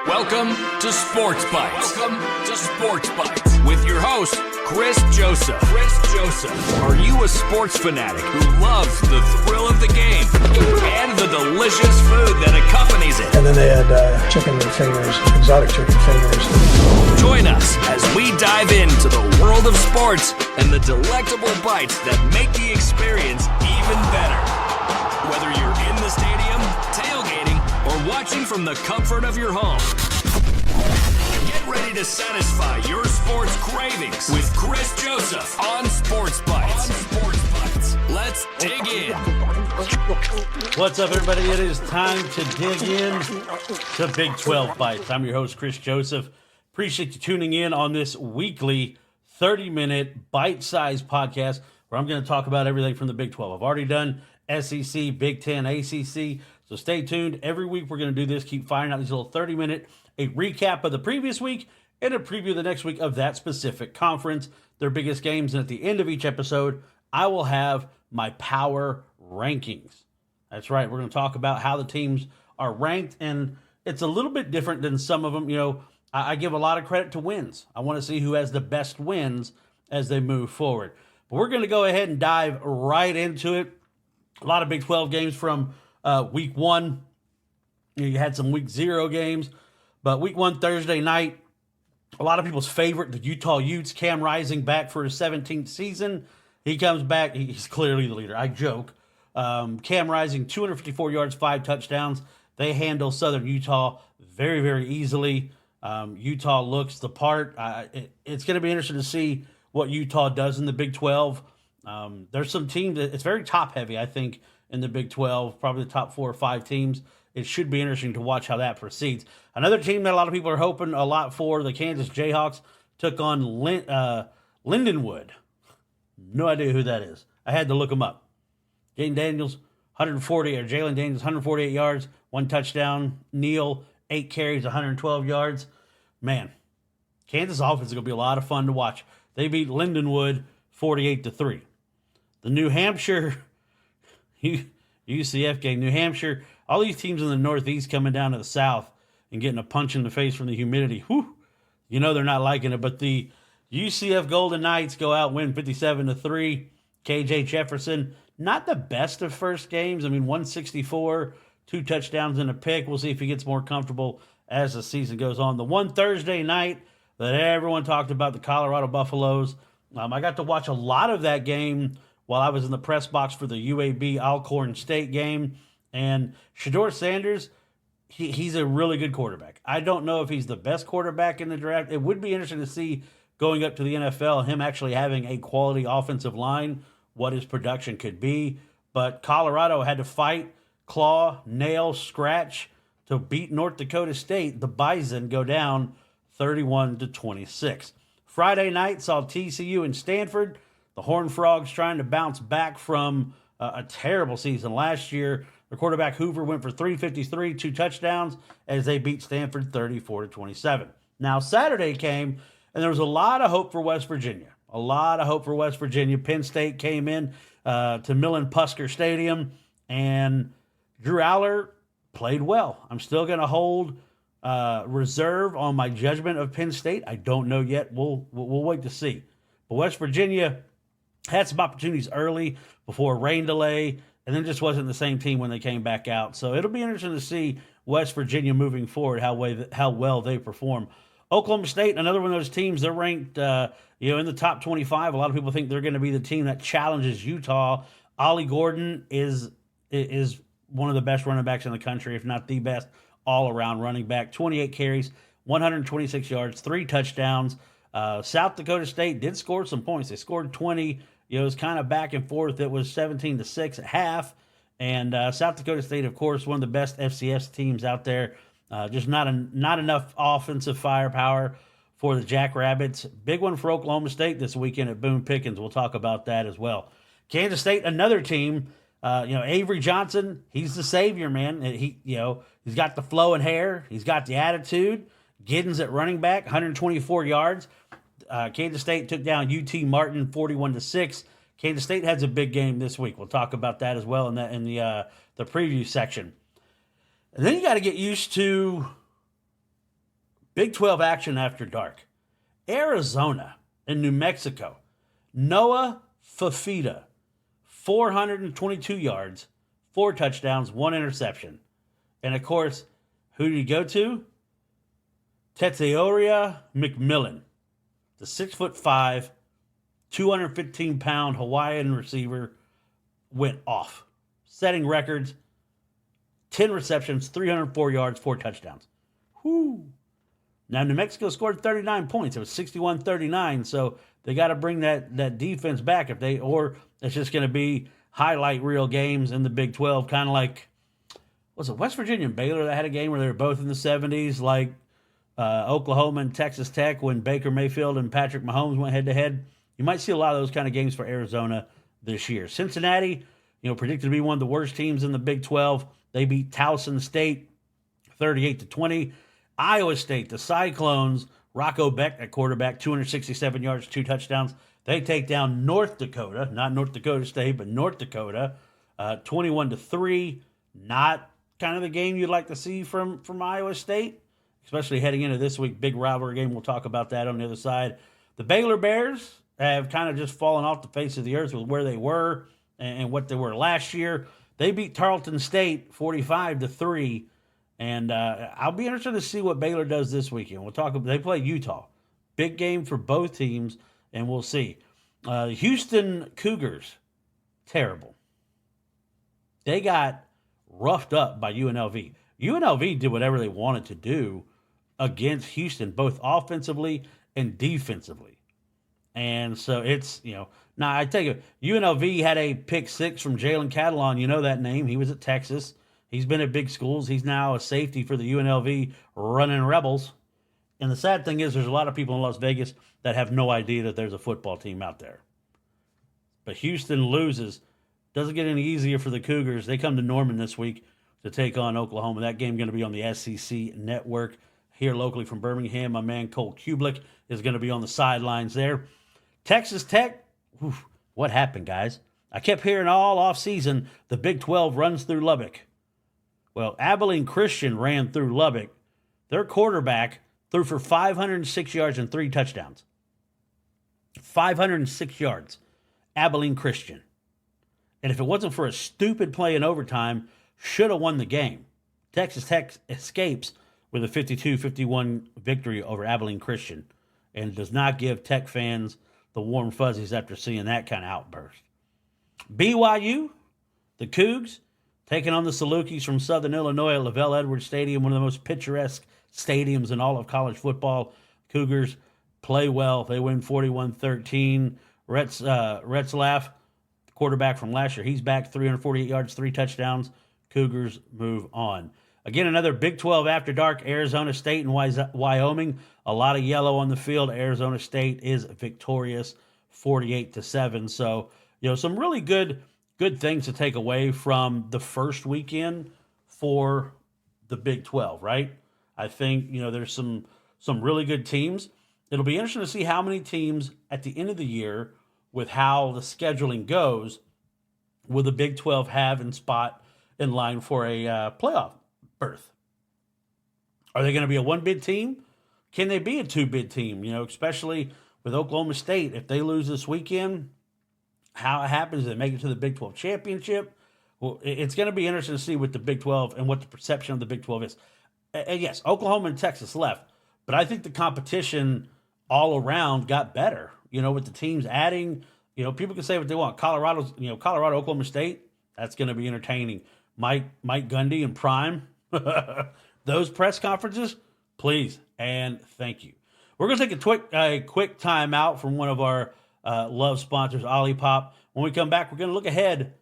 Welcome to Sports Bytes. With your host, Chris Joseph. Are you a sports fanatic who loves the thrill of the game and the delicious food that accompanies it? And then they had chicken fingers, exotic chicken fingers. Join us as we dive into the world of sports and the delectable bites that make the experience even better. Whether you're in the stadium, tailgating, or watching from the comfort of your home. Get ready to satisfy your sports cravings with Chris Joseph on Sports Bytes. Let's dig in. What's up, everybody? It is time to dig in to Big 12 Bytes. I'm your host, Chris Joseph. Appreciate you tuning in on this weekly 30-minute bite-sized podcast where I'm going to talk about everything from the Big 12. I've already done SEC, Big 10, ACC, so stay tuned. Every week we're going to do this, keep firing out these little 30-minute, a recap of the previous week and a preview of the next week of that specific conference, their biggest games, and at the end of each episode, I will have my power rankings. That's right, we're going to talk about how the teams are ranked, and it's a little bit different than some of them. You know, I give a lot of credit to wins. I want to see who has the best wins as they move forward. But we're going to go ahead and dive right into it. A lot of Big 12 games from week one. You had some week 0 games, but week 1 Thursday night, a lot of people's favorite, the Utah Utes, Cam Rising back for his 17th season. He comes back. He's clearly the leader. I joke. Cam Rising, 254 yards, 5 touchdowns. They handle Southern Utah very, very easily. Utah looks the part. It's going to be interesting to see what Utah does in the Big 12. There's some teams that it's very top heavy, I think, in the Big 12, probably the top 4 or 5 teams. It should be interesting to watch how that proceeds. Another team that a lot of people are hoping a lot for, the Kansas Jayhawks, took on Lindenwood. No idea who that is. I had to look them up. Jalen Daniels, 148 yards, 1 touchdown. Neal, 8 carries, 112 yards. Man, Kansas offense is going to be a lot of fun to watch. They beat Lindenwood 48-3. The New Hampshire UCF game, New Hampshire, all these teams in the Northeast coming down to the South and getting a punch in the face from the humidity. Whew, you know they're not liking it. But the UCF Golden Knights go out, win 57-3. KJ Jefferson, not the best of first games. I mean, 164, 2 touchdowns and a pick. We'll see if he gets more comfortable as the season goes on. The one Thursday night that everyone talked about, the Colorado Buffaloes. I got to watch a lot of that game while I was in the press box for the UAB Alcorn State game. And Shedeur Sanders, he's a really good quarterback. I don't know if he's the best quarterback in the draft. It would be interesting to see going up to the NFL, him actually having a quality offensive line, what his production could be. But Colorado had to fight, claw, nail, scratch to beat North Dakota State. The Bison go down 31-26. Friday night saw TCU and Stanford. The Horned Frogs trying to bounce back from a terrible season last year. Their quarterback Hoover went for 353, 2 touchdowns, as they beat Stanford 34-27. Now Saturday came, and there was a lot of hope for West Virginia. Penn State came in to Millen-Pusker Stadium, and Drew Aller played well. I'm still going to hold reserve on my judgment of Penn State. I don't know yet. We'll wait to see. But West Virginia had some opportunities early before a rain delay, and then just wasn't the same team when they came back out. So it'll be interesting to see West Virginia moving forward, how well they perform. Oklahoma State, another one of those teams, they're ranked in the top 25. A lot of people think they're going to be the team that challenges Utah. Ollie Gordon is one of the best running backs in the country, if not the best all-around running back. 28 carries, 126 yards, 3 touchdowns. South Dakota State did score some points. They scored 20. It was kind of back and forth. It was 17-6 at half. And South Dakota State, of course, one of the best FCS teams out there. Just not enough offensive firepower for the Jackrabbits. Big one for Oklahoma State this weekend at Boone Pickens. We'll talk about that as well. Kansas State, another team. Avery Johnson, he's the savior, man. He's got the flowing hair. He's got the attitude. Giddens at running back, 124 yards. Kansas State took down UT Martin 41-6. Kansas State has a big game this week. We'll talk about that as well in the preview section. And then you got to get used to Big 12 action after dark. Arizona and New Mexico. Noah Fafita, 422 yards, 4 touchdowns, 1 interception. And, of course, who did he go to? Tetsuya McMillan, the 6'5", 215-pound Hawaiian receiver, went off, setting records, 10 receptions, 304 yards, 4 touchdowns. Whoo! Now, New Mexico scored 39 points. It was 61-39, so they got to bring that defense back or it's just going to be highlight reel games in the Big 12, kind of like, was it West Virginia and Baylor that had a game where they were both in the 70s, like Oklahoma and Texas Tech when Baker Mayfield and Patrick Mahomes went head-to-head? You might see a lot of those kind of games for Arizona this year. Cincinnati, predicted to be one of the worst teams in the Big 12. They beat Towson State 38-20. Iowa State, the Cyclones, Rocco Beck at quarterback, 267 yards, 2 touchdowns. They take down North Dakota, not North Dakota State, but North Dakota, 21-3. Not kind of the game you'd like to see from Iowa State, especially heading into this week. Big rivalry game. We'll talk about that on the other side. The Baylor Bears have kind of just fallen off the face of the earth with where they were and what they were last year. They beat Tarleton State 45-3. And I'll be interested to see what Baylor does this weekend. We'll talk about, they play Utah. Big game for both teams, and we'll see. Houston Cougars, terrible. They got roughed up by UNLV. UNLV did whatever they wanted to do against Houston, both offensively and defensively. And so it's, now I tell you, UNLV had a pick 6 from Jalen Catalon. You know that name. He was at Texas. He's been at big schools. He's now a safety for the UNLV running Rebels. And the sad thing is there's a lot of people in Las Vegas that have no idea that there's a football team out there. But Houston loses. Doesn't get any easier for the Cougars. They come to Norman this week to take on Oklahoma. That game going to be on the SEC network. Here locally from Birmingham, my man Cole Kublik is going to be on the sidelines there. Texas Tech, what happened, guys? I kept hearing all offseason the Big 12 runs through Lubbock. Well, Abilene Christian ran through Lubbock. Their quarterback threw for 506 yards and 3 touchdowns. 506 yards. Abilene Christian. And if it wasn't for a stupid play in overtime, should have won the game. Texas Tech escapes with a 52-51 victory over Abilene Christian and does not give Tech fans the warm fuzzies after seeing that kind of outburst. BYU, the Cougs, taking on the Salukis from Southern Illinois at Lavelle Edwards Stadium, one of the most picturesque stadiums in all of college football. Cougars play well. They win 41-13. Retzlaff, the quarterback from last year, he's back, 348 yards, 3 touchdowns. Cougars move on. Again, another Big 12 after dark, Arizona State and Wyoming. A lot of yellow on the field. Arizona State is victorious, 48-7. So, some really good things to take away from the first weekend for the Big 12, right? I think, there's some really good teams. It'll be interesting to see how many teams at the end of the year, with how the scheduling goes, will the Big 12 have and spot in line for a playoff berth. Are they going to be a 1-bid team? Can they be a 2-bid team? Especially with Oklahoma State, if they lose this weekend, how it happens, they make it to the Big 12 championship. Well, it's going to be interesting to see what the Big 12 and what the perception of the Big 12 is. And yes, Oklahoma and Texas left, but I think the competition all around got better. With the teams adding, people can say what they want. Colorado, Oklahoma State, that's going to be entertaining. Mike Gundy and Prime, those press conferences, please and thank you. We're going to take a quick time out from one of our love sponsors, Olipop. When we come back, we're going to look ahead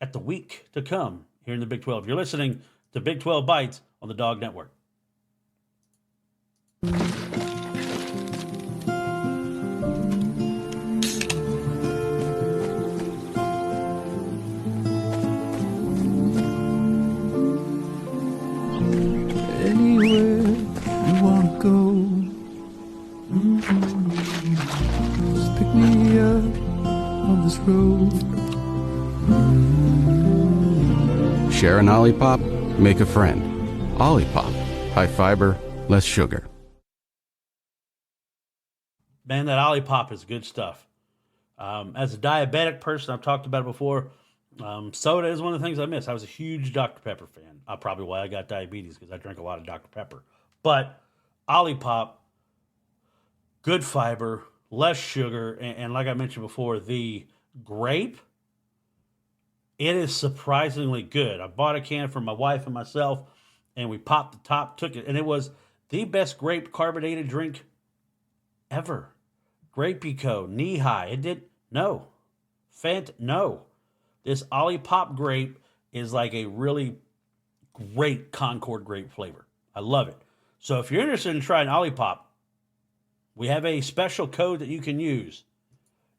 at the week to come here in the Big 12. You're listening to Big 12 Bytes on the Dog Network. Anywhere you wanna go, just pick me up on this road. Share an Olipop, make a friend. Olipop, high fiber, less sugar. man, that Olipop is good stuff. As a diabetic person, I've talked about it before. Soda is one of the things I miss. I was a huge Dr. Pepper fan. Probably why I got diabetes, because I drank a lot of Dr. Pepper. But Olipop, good fiber, less sugar, and like I mentioned before, the grape, it is surprisingly good. I bought a can for my wife and myself, and we popped the top, took it, and it was the best grape carbonated drink ever. Grape Pico, knee high. It did, no. Fant, no. This Olipop grape is like a really great Concord grape flavor. I love it. So if you're interested in trying Olipop, we have a special code that you can use.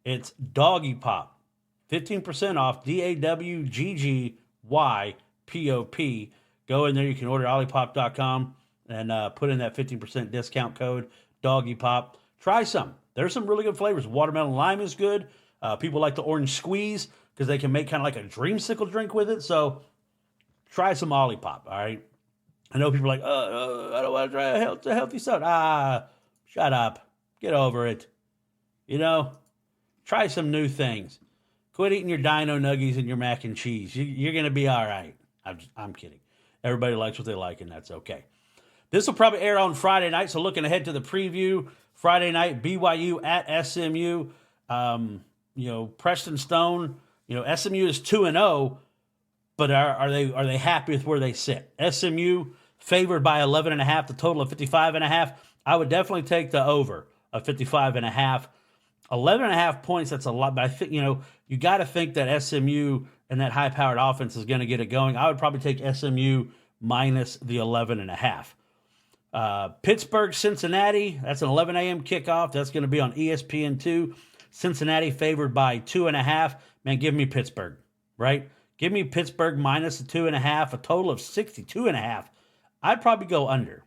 It's Doggy Pop. 15% off, DAWGGYPOP. Go in there. You can order olipop.com and put in that 15% discount code, Doggy Pop. Try some. There's some really good flavors. Watermelon lime is good. People like the orange squeeze because they can make kind of like a dreamsicle drink with it. So try some Olipop, all right? I know people are like, I don't want to try a healthy soda. Shut up. Get over it. You know, try some new things. Quit eating your Dino Nuggies and your mac and cheese. You're going to be all right. I'm kidding. Everybody likes what they like, and that's okay. This will probably air on Friday night, so looking ahead to the preview. Friday night, BYU at SMU. Preston Stone, SMU is 2-0, but are they happy with where they sit? SMU favored by 11.5, the total of 55.5. I would definitely take the over of 55.5. 11.5 points, that's a lot, but I think, you got to think that SMU and that high-powered offense is going to get it going. I would probably take SMU minus the 11.5. Pittsburgh, Cincinnati, that's an 11 a.m. kickoff. That's going to be on ESPN2. Cincinnati favored by 2.5. Man, give me Pittsburgh, right? Give me Pittsburgh minus the 2.5, a total of 62.5. I'd probably go under.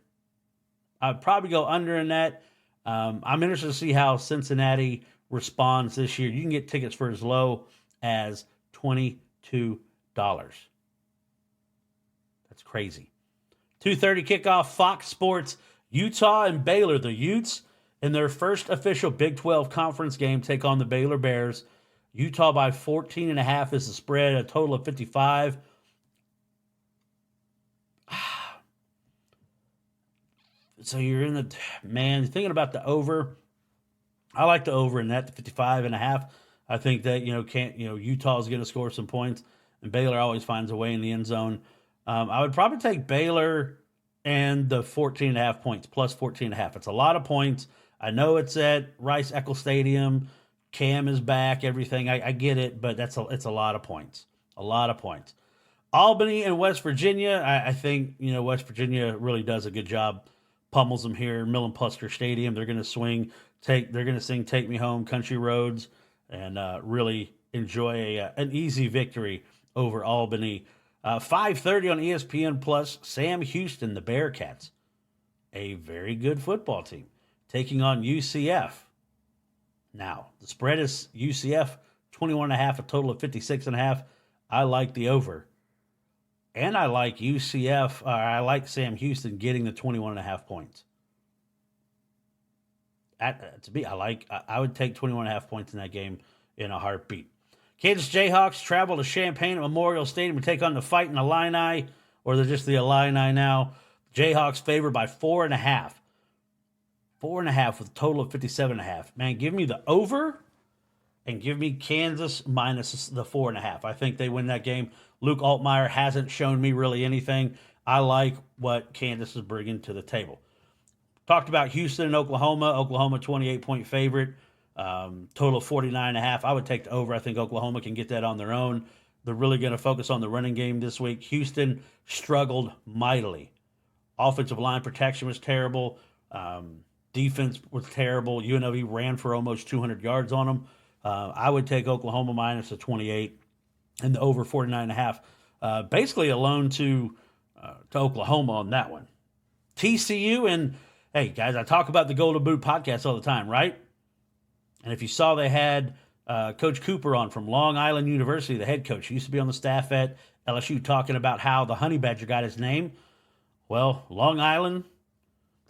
I'd probably go under in that. I'm interested to see how Cincinnati responds this year. You can get tickets for as low as $22. That's crazy. 2:30 kickoff, Fox Sports, Utah and Baylor. The Utes, in their first official Big 12 conference game, take on the Baylor Bears. Utah by 14.5 is the spread, a total of 55. So you're in the, thinking about the over. I like the over in that, the 55.5. I think that, Utah is going to score some points, and Baylor always finds a way in the end zone. I would probably take Baylor and the 14.5 points, plus 14.5. It's a lot of points. I know it's at Rice-Eccles Stadium. Cam is back, everything. I get it, but it's a lot of points. A lot of points. Albany and West Virginia, I think, West Virginia really does a good job. Pummels them here, Millen-Pusker Stadium. They're going to swing. They're going to sing "Take Me Home," Country Roads, and really enjoy an easy victory over Albany. 5:30 on ESPN Plus. Sam Houston, the Bearcats, a very good football team, taking on UCF. Now the spread is UCF 21.5, a total of 56.5. I like the over. And I like UCF, I like Sam Houston getting the 21.5 points. I would take 21.5 points in that game in a heartbeat. Kansas Jayhawks travel to Champaign at Memorial Stadium to take on the Fighting Illini, or they're just the Illini now. Jayhawks favored by 4.5. 4.5 with a total of 57.5. Man, give me the over and give me Kansas minus the 4.5. I think they win that game. Luke Altmaier hasn't shown me really anything. I like what Kansas is bringing to the table. Talked about Houston and Oklahoma. Oklahoma 28-point favorite. Total of 49.5. I would take the over. I think Oklahoma can get that on their own. They're really going to focus on the running game this week. Houston struggled mightily. Offensive line protection was terrible. Defense was terrible. UNLV ran for almost 200 yards on them. I would take Oklahoma minus the 28 and the over 49.5. Basically a loan to Oklahoma on that one. TCU and, hey, guys, I talk about the Golden Boot podcast all the time, right? And if you saw, they had Coach Cooper on from Long Island University, the head coach. He used to be on the staff at LSU, talking about how the Honey Badger got his name. Well, Long Island,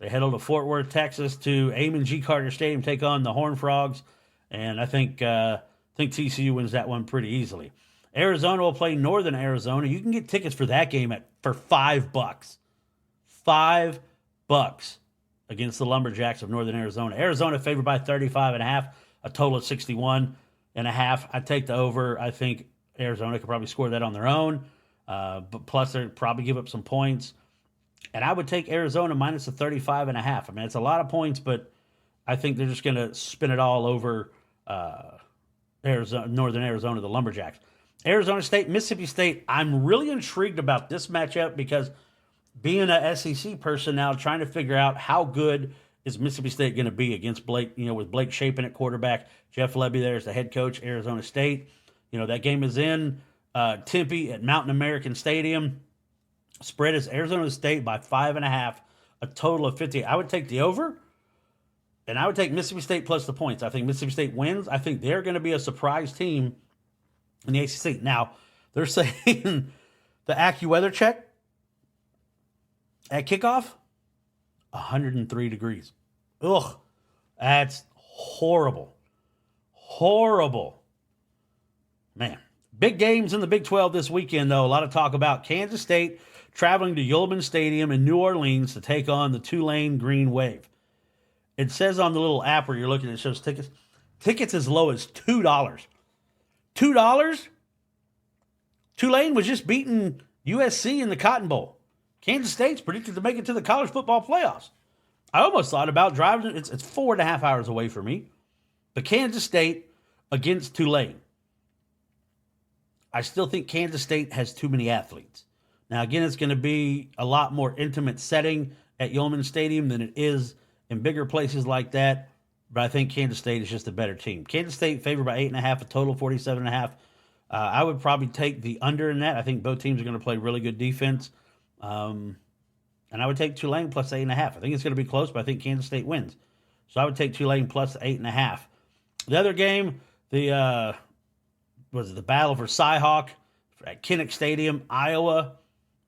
They head over to Fort Worth, Texas, to Amon G. Carter Stadium, take on the Horned Frogs, and I think TCU wins that one pretty easily. Arizona will play Northern Arizona. You can get tickets for that game for $5. $5 against the Lumberjacks of Northern Arizona. Arizona favored by 35.5, a total of 61.5. I'd take the over. I think Arizona could probably score that on their own, but plus they'd probably give up some points. And I would take Arizona minus a 35.5. I mean, it's a lot of points, but I think they're just going to spin it all over Northern Arizona, the Lumberjacks. Arizona State, Mississippi State, I'm really intrigued about this matchup because being an SEC person now, trying to figure out how good is Mississippi State going to be against Blake, with Blake Shapen at quarterback, Jeff Levy there as the head coach, Arizona State. That game is in Tempe at Mountain American Stadium. Spread is Arizona State by 5.5, a total of 50. I would take the over, and I would take Mississippi State plus the points. I think Mississippi State wins. I think they're going to be a surprise team in the ACC. Now, they're saying the AccuWeather check at kickoff, 103 degrees. Ugh, that's horrible. Horrible. Man, big games in the Big 12 this weekend, though. A lot of talk about Kansas State traveling to Yulman Stadium in New Orleans to take on the Tulane Green Wave. It says on the little app where you're looking, it shows tickets. Tickets as low as $2. $2? Tulane was just beating USC in the Cotton Bowl. Kansas State's predicted to make it to the college football playoffs. I almost thought about driving. It's 4.5 hours away from me. But Kansas State against Tulane. I still think Kansas State has too many athletes. Now, again, it's going to be a lot more intimate setting at Yulman Stadium than it is in bigger places like that. But I think Kansas State is just a better team. Kansas State favored by 8.5, a total of 47.5. I would probably take the under in that. I think both teams are going to play really good defense. And I would take Tulane plus 8.5. I think it's going to be close, but I think Kansas State wins. So I would take Tulane plus 8.5. The other game, the battle for Cyhawk at Kinnick Stadium, Iowa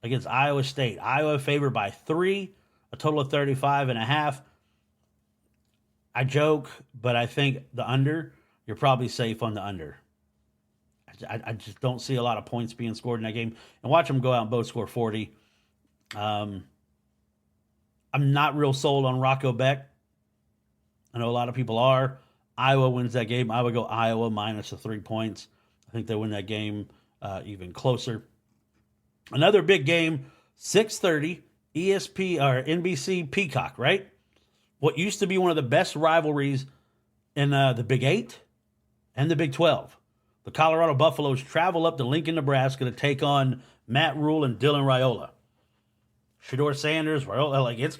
against Iowa State. Iowa favored by 3, a total of 35.5. I joke, but I think the under, you're probably safe on the under. I just don't see a lot of points being scored in that game. And watch them go out and both score 40. I'm not real sold on Rocco Beck. I know a lot of people are. Iowa wins that game. I would go Iowa minus the 3 points. I think they win that game even closer. Another big game, 6:30, ESP or NBC Peacock, right? What used to be one of the best rivalries in the Big 8 and the Big 12. The Colorado Buffaloes travel up to Lincoln, Nebraska to take on Matt Rule and Dylan Raiola. Shedeur Sanders, Raiola, there's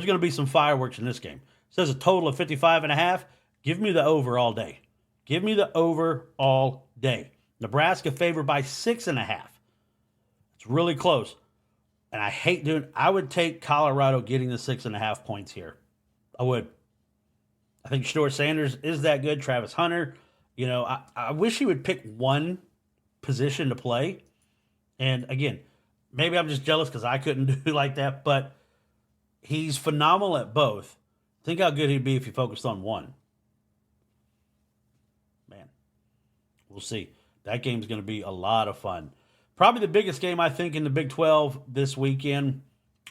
going to be some fireworks in this game. It says a total of 55.5. Give me the over all day. Give me the over all day. Nebraska favored by 6.5. It's really close. And I would take Colorado getting the 6.5 points here. I would. I think Shedeur Sanders is that good. Travis Hunter. I wish he would pick one position to play. And again, maybe I'm just jealous because I couldn't do like that, but he's phenomenal at both. Think how good he'd be if he focused on one. Man, we'll see. That game's going to be a lot of fun. Probably the biggest game, I think, in the Big 12 this weekend,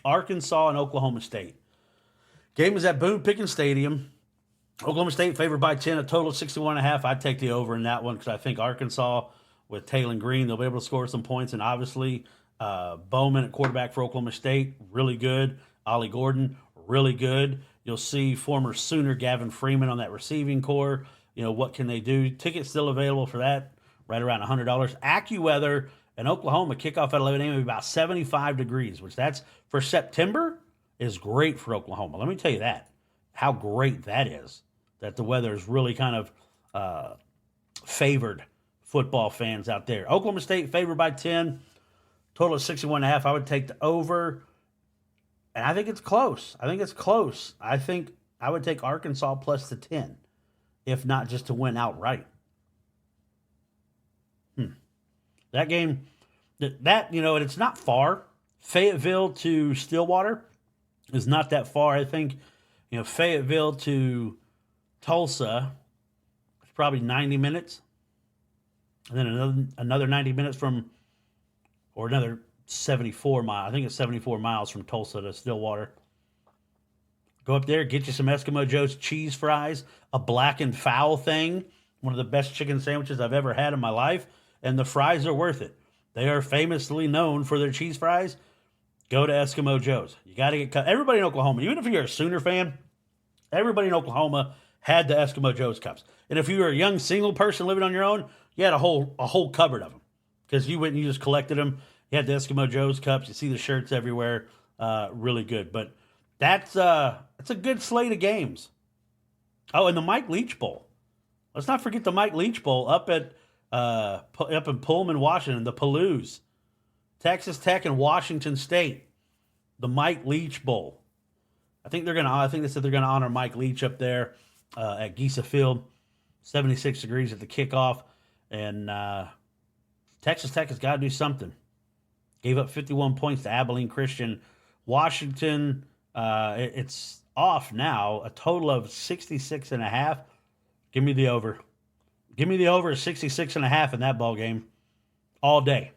Arkansas and Oklahoma State. Game is at Boone Pickens Stadium. Oklahoma State favored by 10, a total of 61.5. I'd take the over in that one because I think Arkansas, with Taylor Green, they'll be able to score some points. And obviously, Bowman at quarterback for Oklahoma State, really good. Ollie Gordon, really good. You'll see former Sooner Gavin Freeman on that receiving core. What can they do? Tickets still available for that, right around $100. AccuWeather and Oklahoma kickoff at 11 a.m. about 75 degrees, which that's for September is great for Oklahoma. Let me tell you that, how great that is, that the weather is really kind of favored football fans out there. Oklahoma State favored by 10, total of 61.5. I would take the over, and I think it's close. I think I would take Arkansas plus the 10, if not just to win outright. That game, and it's not far. Fayetteville to Stillwater, is not that far. I think, Fayetteville to Tulsa is probably 90 minutes. And then another 90 minutes or another 74 miles. I think it's 74 miles from Tulsa to Stillwater. Go up there, get you some Eskimo Joe's cheese fries, a black and foul thing, one of the best chicken sandwiches I've ever had in my life, and the fries are worth it. They are famously known for their cheese fries. Go to Eskimo Joe's. You got to get everybody in Oklahoma, even if you're a Sooner fan, everybody in Oklahoma had the Eskimo Joe's cups. And if you were a young single person living on your own, you had a whole cupboard of them because you went and you just collected them. You had the Eskimo Joe's cups. You see the shirts everywhere. Really good. But that's a good slate of games. Oh, and the Mike Leach Bowl. Let's not forget the Mike Leach Bowl up in Pullman, Washington, the Palouse. Texas Tech and Washington State. The Mike Leach Bowl. I think they said they're gonna honor Mike Leach up there at Gisa Field. 76 degrees at the kickoff. And Texas Tech has got to do something. Gave up 51 points to Abilene Christian. Washington, it's off now. A total of 66.5. Give me the over. Give me the over 66.5 in that ball game. All day.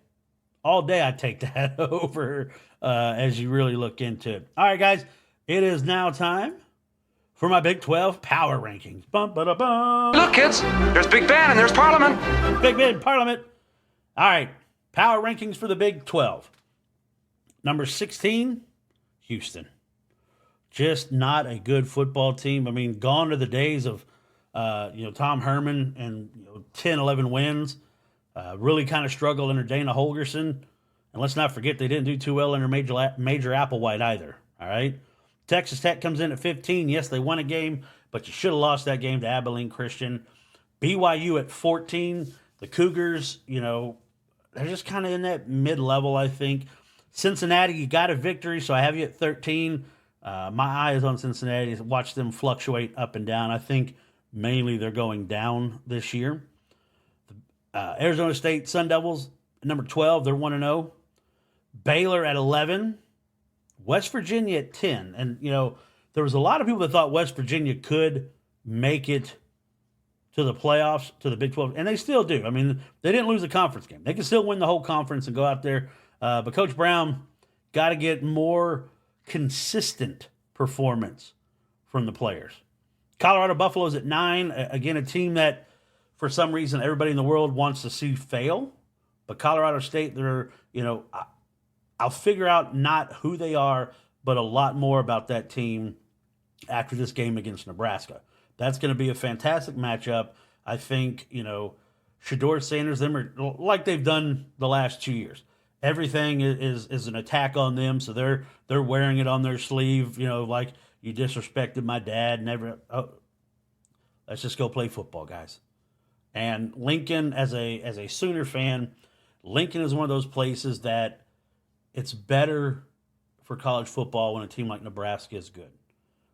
All day I'd take that over as you really look into it. All right, guys. It is now time for my Big 12 power rankings. Bum, ba, da, bum. Look, kids, there's Big Ben and there's Parliament. Big Ben, Parliament. All right, power rankings for the Big 12. Number 16, Houston. Just not a good football team. I mean, gone are the days of, Tom Herman and 10, 11 wins. Really kind of struggled under Dana Holgerson. And let's not forget they didn't do too well under Major Applewhite either. All right. Texas Tech comes in at 15. Yes, they won a game, but you should have lost that game to Abilene Christian. BYU at 14. The Cougars, they're just kind of in that mid-level, I think. Cincinnati, you got a victory, so I have you at 13. My eye is on Cincinnati. Watch them fluctuate up and down. I think mainly they're going down this year. Arizona State Sun Devils, number 12, they're 1-0. Baylor at 11. West Virginia at 10. And, there was a lot of people that thought West Virginia could make it to the playoffs, to the Big 12, and they still do. I mean, they didn't lose a conference game. They can still win the whole conference and go out there. But Coach Brown got to get more consistent performance from the players. Colorado Buffaloes at 9. Again, a team that, for some reason, everybody in the world wants to see fail. But Colorado State, they're, I'll figure out not who they are, but a lot more about that team after this game against Nebraska. That's going to be a fantastic matchup. I think, Shedeur Sanders, them are like they've done the last 2 years. Everything is an attack on them, so they're wearing it on their sleeve, like you disrespected my dad. Let's just go play football, guys. And Lincoln, as a Sooner fan, Lincoln is one of those places that it's better for college football when a team like Nebraska is good.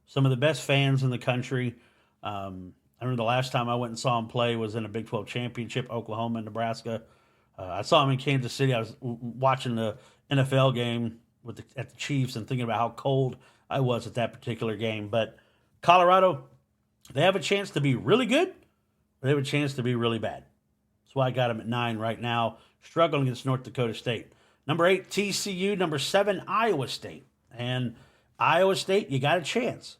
Some of the best fans in the country. I remember the last time I went and saw them play was in a Big 12 championship, Oklahoma and Nebraska. I saw them in Kansas City. I was watching the NFL game at the Chiefs and thinking about how cold I was at that particular game. But Colorado, they have a chance to be really good, or they have a chance to be really bad. That's why I got them at 9 right now, struggling against North Dakota State. Number 8, TCU. Number 7, Iowa State. And Iowa State, you got a chance.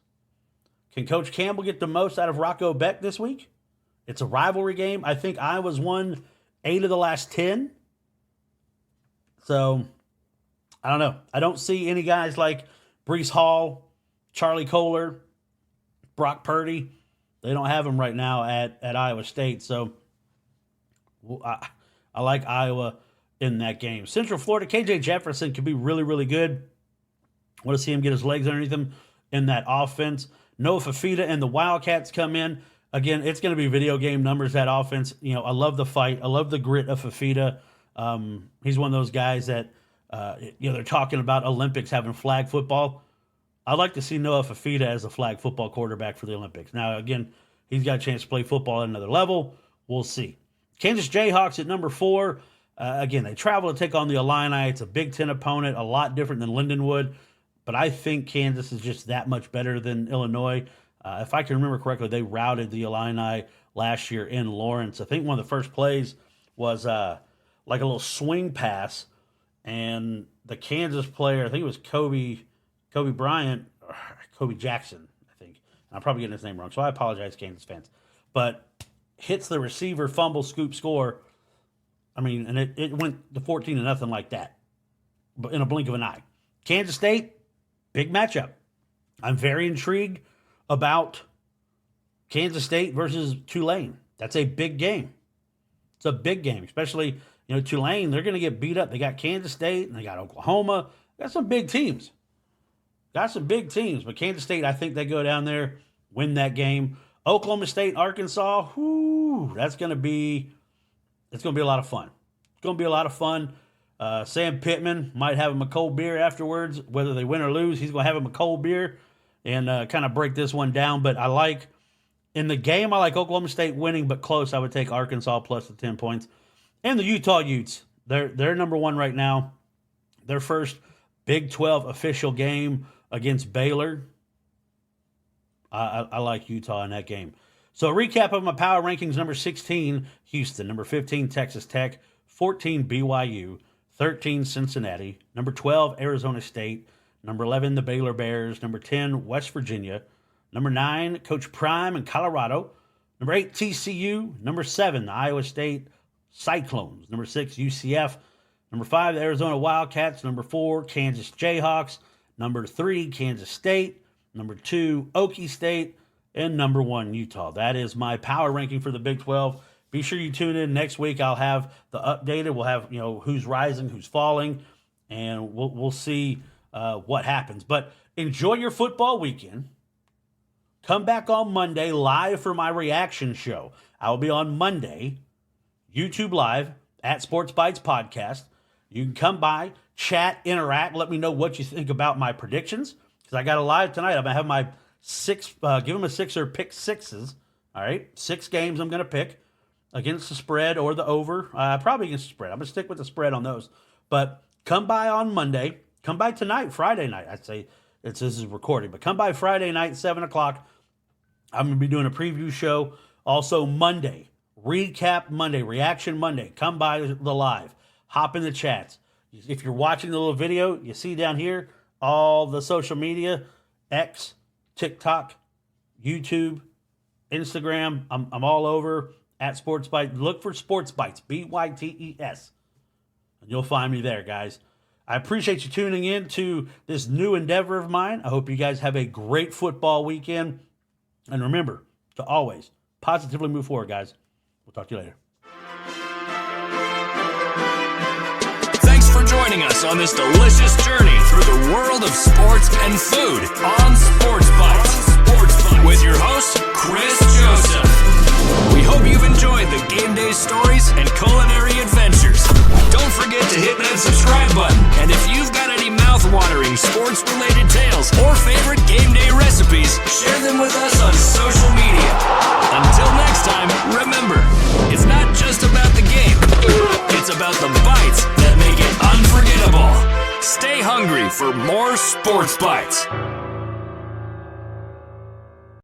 Can Coach Campbell get the most out of Rocco Beck this week? It's a rivalry game. I think Iowa's won 8 of the last 10. So, I don't know. I don't see any guys like Breece Hall, Charlie Kohler, Brock Purdy. They don't have them right now at Iowa State. So, I like Iowa in that game. Central Florida, KJ Jefferson could be really, really good. I want to see him get his legs underneath him in that offense. Noah Fafita and the Wildcats come in. Again, it's going to be video game numbers, that offense. I love the fight. I love the grit of Fafita. He's one of those guys that, they're talking about Olympics having flag football. I'd like to see Noah Fafita as a flag football quarterback for the Olympics. Now, again, he's got a chance to play football at another level. We'll see. Kansas Jayhawks at number 4. Again, they travel to take on the Illini. It's a Big Ten opponent, a lot different than Lindenwood. but I think Kansas is just that much better than Illinois. If I can remember correctly, they routed the Illini last year in Lawrence. I think one of the first plays was like a little swing pass, and the Kansas player, I think it was Kobe Bryant, or Kobe Jackson, I think. I'm probably getting his name wrong, so I apologize, Kansas fans. But hits the receiver, fumble, scoop, score. I mean, and it went to 14-0 like that, but in a blink of an eye. Kansas State, big matchup. I'm very intrigued about Kansas State versus Tulane. That's a big game. It's a big game, especially, Tulane, they're going to get beat up. They got Kansas State, and they got Oklahoma. Got some big teams. But Kansas State, I think they go down there, win that game. Oklahoma State, Arkansas, it's going to be a lot of fun. It's going to be a lot of fun. Sam Pittman might have him a cold beer afterwards. Whether they win or lose, he's going to have him a cold beer and kind of break this one down. But in the game, I like Oklahoma State winning, but close. I would take Arkansas plus the 10 points. And the Utah Utes, they're number one right now. Their first Big 12 official game against Baylor. I like Utah in that game. So a recap of my power rankings: number 16, Houston. Number 15, Texas Tech. 14, BYU. 13, Cincinnati. Number 12, Arizona State. Number 11, the Baylor Bears. Number 10, West Virginia. Number 9, Coach Prime in Colorado. Number 8, TCU. Number 7, the Iowa State Cyclones. Number 6, UCF. Number 5, the Arizona Wildcats. Number 4, Kansas Jayhawks. Number 3, Kansas State. Number 2, Okie State. And number 1, Utah. That is my power ranking for the Big 12. Be sure you tune in next week. I'll have the updated. We'll have who's rising, who's falling, and we'll see what happens. But enjoy your football weekend. Come back on Monday live for my reaction show. I will be on Monday, YouTube Live at Sports Bytes Podcast. You can come by, chat, interact, let me know what you think about my predictions. Because I got a live tonight. I'm going to have my give them a sixer, pick sixes. All right, 6 games I'm going to pick against the spread or the over. Probably against the spread. I'm going to stick with the spread on those. But come by on Monday. Come by tonight, Friday night. I'd say this is recording. But come by Friday night, 7 o'clock. I'm going to be doing a preview show. Also Monday, recap Monday, reaction Monday. Come by the live. Hop in the chats. If you're watching the little video, you see down here all the social media, X, TikTok, YouTube, Instagram. I'm all over at Sports Bytes. Look for Sports Bytes, BYTES. And you'll find me there, guys. I appreciate you tuning in to this new endeavor of mine. I hope you guys have a great football weekend. And remember to always positively move forward, guys. We'll talk to you later. Thanks for joining us on this delicious journey through the world of sports and food on Sports Bytes. With your host, Chris Joseph. We hope you've enjoyed the game day stories and culinary adventures. Don't forget to hit that subscribe button. And if you've got any mouth-watering sports-related tales or favorite game day recipes, share them with us on social media. Until next time, remember, it's not just about the game. It's about the bites that make it unforgettable. Stay hungry for more Sports Bytes.